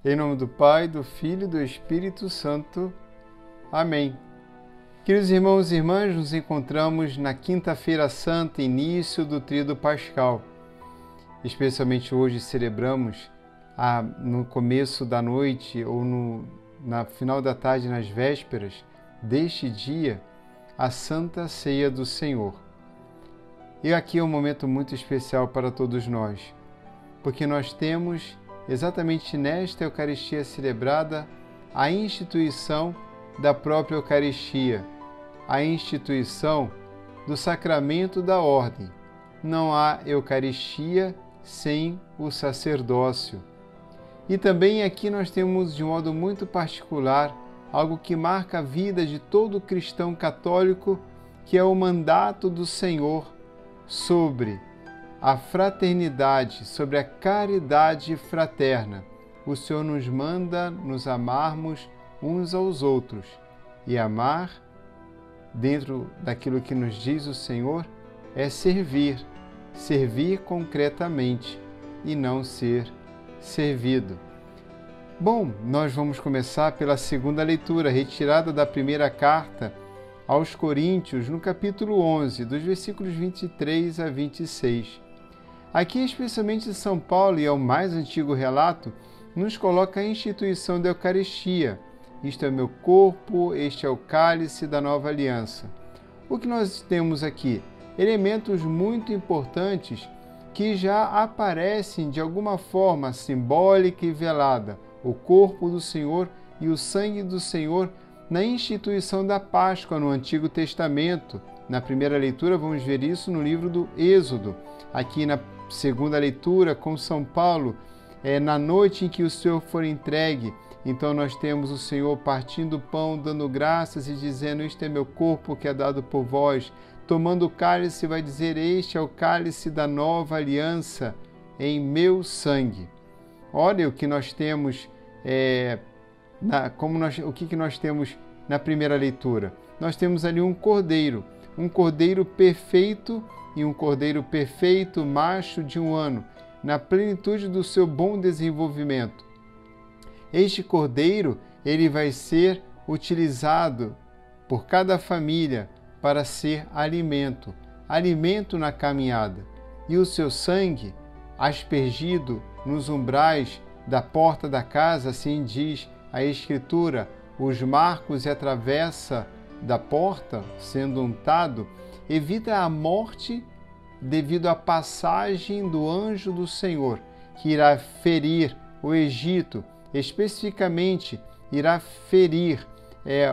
Em nome do Pai, do Filho e do Espírito Santo. Amém. Queridos irmãos e irmãs, nos encontramos na Quinta-feira Santa, início do Tríduo Pascal. Especialmente hoje celebramos, no começo da noite ou na final da tarde, nas vésperas deste dia, a Santa Ceia do Senhor. E aqui é um momento muito especial para todos nós, porque nós temos exatamente nesta Eucaristia celebrada a instituição da própria Eucaristia, a instituição do sacramento da ordem. Não há Eucaristia sem o sacerdócio. E também aqui nós temos, de um modo muito particular, algo que marca a vida de todo cristão católico, que é o mandato do Senhor sobre a fraternidade, sobre a caridade fraterna. O Senhor nos manda nos amarmos uns aos outros. E amar, dentro daquilo que nos diz o Senhor, é servir. Servir concretamente e não ser servido. Bom, nós vamos começar pela segunda leitura, retirada da primeira carta aos Coríntios, no capítulo 11, dos versículos 23 a 26. Aqui, especialmente São Paulo, e é o mais antigo relato, nos coloca a instituição da Eucaristia. Isto é meu corpo, este é o cálice da nova aliança. O que nós temos aqui? Elementos muito importantes que já aparecem de alguma forma simbólica e velada. O corpo do Senhor e o sangue do Senhor na instituição da Páscoa no Antigo Testamento. Na primeira leitura vamos ver isso no livro do Êxodo. Aqui na segunda leitura com São Paulo, na noite em que o Senhor for entregue, então nós temos o Senhor partindo o pão, dando graças e dizendo: "Este é meu corpo que é dado por vós". Tomando o cálice, vai dizer: "Este é o cálice da nova aliança em meu sangue". Olha o que nós temos, o que nós temos na primeira leitura. Nós temos ali um cordeiro perfeito, e um cordeiro perfeito, macho de 1 ano, na plenitude do seu bom desenvolvimento. Este cordeiro, ele vai ser utilizado por cada família para ser alimento na caminhada. E o seu sangue, aspergido nos umbrais da porta da casa, assim diz a Escritura, os marcos e a travessa da porta, sendo untado, evita a morte devido à passagem do anjo do Senhor, que irá ferir o Egito, especificamente irá ferir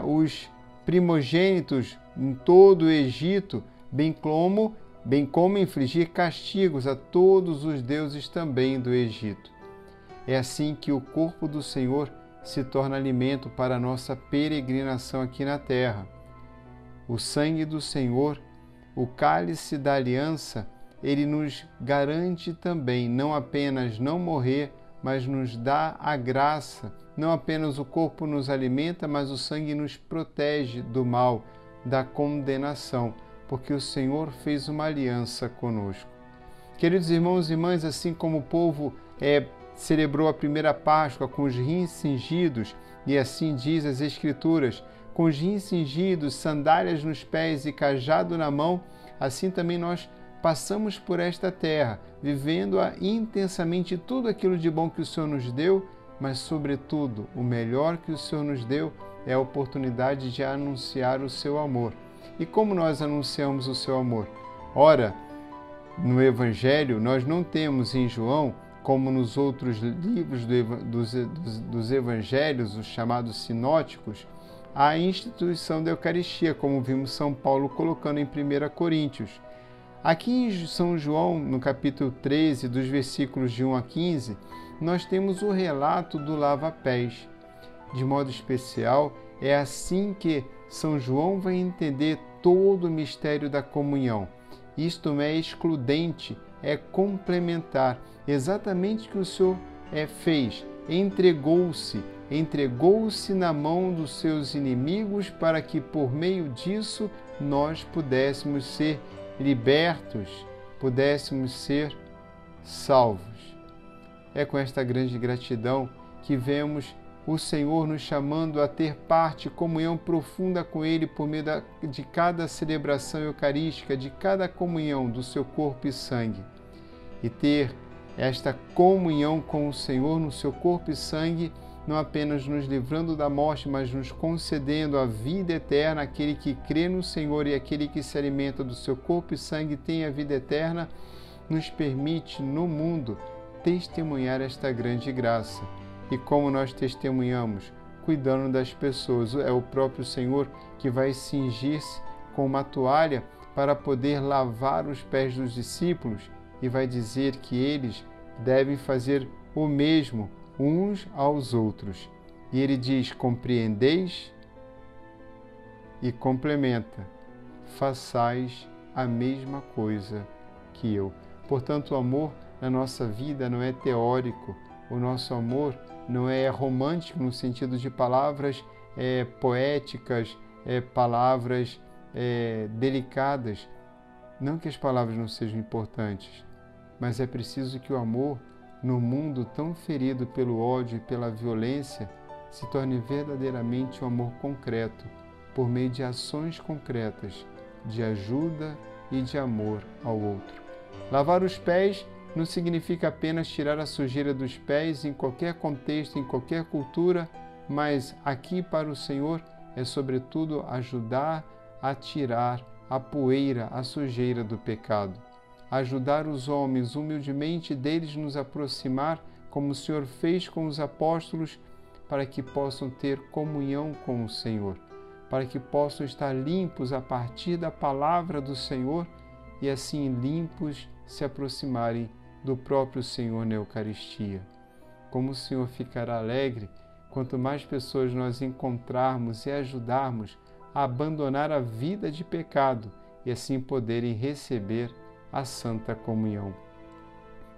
os primogênitos em todo o Egito, bem como infligir castigos a todos os deuses também do Egito. É assim que o corpo do Senhor se torna alimento para a nossa peregrinação aqui na terra. O sangue do Senhor, o cálice da aliança, ele nos garante também não apenas não morrer, mas nos dá a graça. Não apenas o corpo nos alimenta, mas o sangue nos protege do mal, da condenação, porque o Senhor fez uma aliança conosco. Queridos irmãos e irmãs, assim como o povo celebrou a primeira Páscoa com os rins cingidos, e assim diz as Escrituras, com os rins cingidos, sandálias nos pés e cajado na mão, assim também nós passamos por esta terra, vivendo intensamente tudo aquilo de bom que o Senhor nos deu, mas, sobretudo, o melhor que o Senhor nos deu é a oportunidade de anunciar o seu amor. E como nós anunciamos o seu amor? Ora, no Evangelho, nós não temos em João, como nos outros livros dos Evangelhos, os chamados sinóticos, a instituição da Eucaristia, como vimos São Paulo colocando em 1 Coríntios. Aqui em São João, no capítulo 13, dos versículos de 1 a 15, nós temos o relato do lava-pés. De modo especial, é assim que São João vai entender todo o mistério da comunhão. Isto não é excludente, é complementar. Exatamente o que o Senhor fez. Entregou-se na mão dos seus inimigos para que, por meio disso, nós pudéssemos ser libertos, pudéssemos ser salvos. É com esta grande gratidão que vemos o Senhor nos chamando a ter parte, comunhão profunda com Ele por meio de cada celebração eucarística, de cada comunhão do seu corpo e sangue. E ter esta comunhão com o Senhor no seu corpo e sangue, não apenas nos livrando da morte, mas nos concedendo a vida eterna. Aquele que crê no Senhor e aquele que se alimenta do seu corpo e sangue tem a vida eterna, nos permite no mundo testemunhar esta grande graça. E como nós testemunhamos? Cuidando das pessoas. É o próprio Senhor que vai cingir-se com uma toalha para poder lavar os pés dos discípulos e vai dizer que eles devem fazer o mesmo uns aos outros. E ele diz: compreendeis? E complementa: façais a mesma coisa que eu. Portanto, o amor na nossa vida não é teórico, o nosso amor não é romântico no sentido de palavras poéticas, palavras delicadas. Não que as palavras não sejam importantes, mas é preciso que o amor, no mundo tão ferido pelo ódio e pela violência, se torne verdadeiramente um amor concreto, por meio de ações concretas, de ajuda e de amor ao outro. Lavar os pés não significa apenas tirar a sujeira dos pés em qualquer contexto, em qualquer cultura, mas aqui para o Senhor é sobretudo ajudar a tirar a poeira, a sujeira do pecado. Ajudar os homens humildemente deles nos aproximar, como o Senhor fez com os apóstolos, para que possam ter comunhão com o Senhor, para que possam estar limpos a partir da palavra do Senhor e assim limpos se aproximarem do próprio Senhor na Eucaristia. Como o Senhor ficará alegre quanto mais pessoas nós encontrarmos e ajudarmos a abandonar a vida de pecado e assim poderem receber a Santa Comunhão.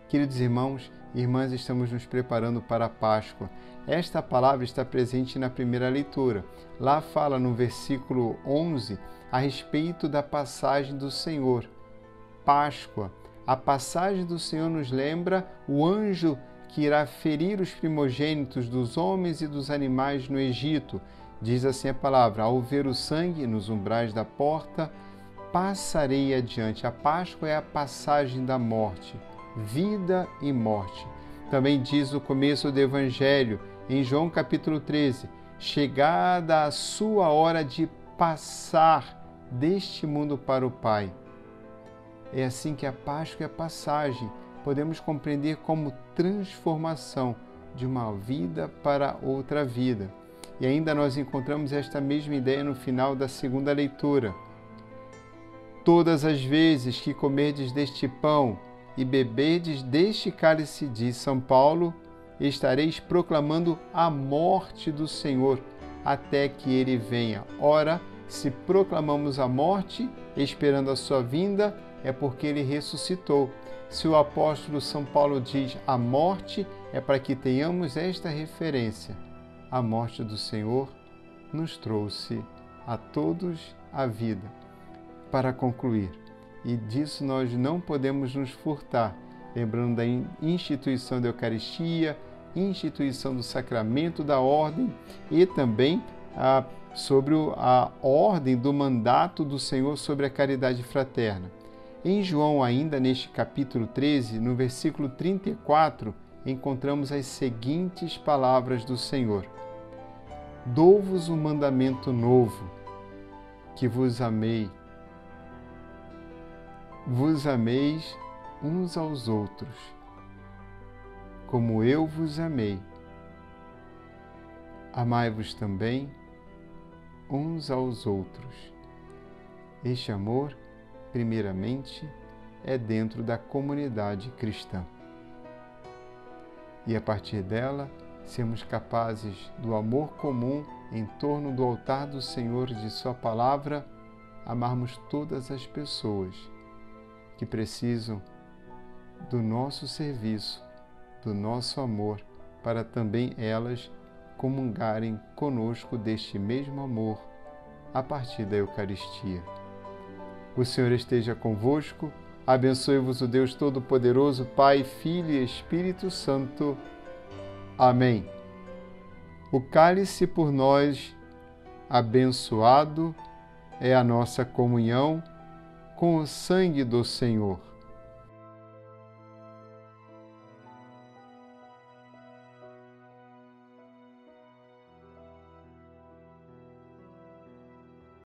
Queridos irmãos e irmãs, estamos nos preparando para a Páscoa. Esta palavra está presente na primeira leitura. Lá fala no versículo 11 a respeito da passagem do Senhor. Páscoa. A passagem do Senhor nos lembra o anjo que irá ferir os primogênitos dos homens e dos animais no Egito. Diz assim a palavra: ao ver o sangue nos umbrais da porta, passarei adiante. A Páscoa é a passagem da morte, vida e morte. Também diz o começo do Evangelho, em João capítulo 13, chegada a sua hora de passar deste mundo para o Pai. É assim que a Páscoa é a passagem. Podemos compreender como transformação de uma vida para outra vida. E ainda nós encontramos esta mesma ideia no final da segunda leitura. Todas as vezes que comerdes deste pão e beberdes deste cálice, diz São Paulo, estareis proclamando a morte do Senhor até que Ele venha. Ora, se proclamamos a morte, esperando a sua vinda, é porque Ele ressuscitou. Se o apóstolo São Paulo diz a morte, é para que tenhamos esta referência. A morte do Senhor nos trouxe a todos a vida. Para concluir, e disso nós não podemos nos furtar, lembrando da instituição da Eucaristia, instituição do sacramento da ordem e também sobre a ordem do mandato do Senhor sobre a caridade fraterna. Em João, ainda neste capítulo 13, no versículo 34, encontramos as seguintes palavras do Senhor: dou-vos um mandamento novo, que vos ameis uns aos outros, como eu vos amei. Amai-vos também uns aos outros. Este amor, primeiramente, é dentro da comunidade cristã. E a partir dela, sermos capazes do amor comum em torno do altar do Senhor e de Sua palavra, amarmos todas as pessoas que precisam do nosso serviço, do nosso amor, para também elas comungarem conosco deste mesmo amor a partir da Eucaristia. O Senhor esteja convosco, abençoe-vos o Deus Todo-Poderoso, Pai, Filho e Espírito Santo. Amém. o cálice por nós abençoado é a nossa comunhão com o sangue do Senhor.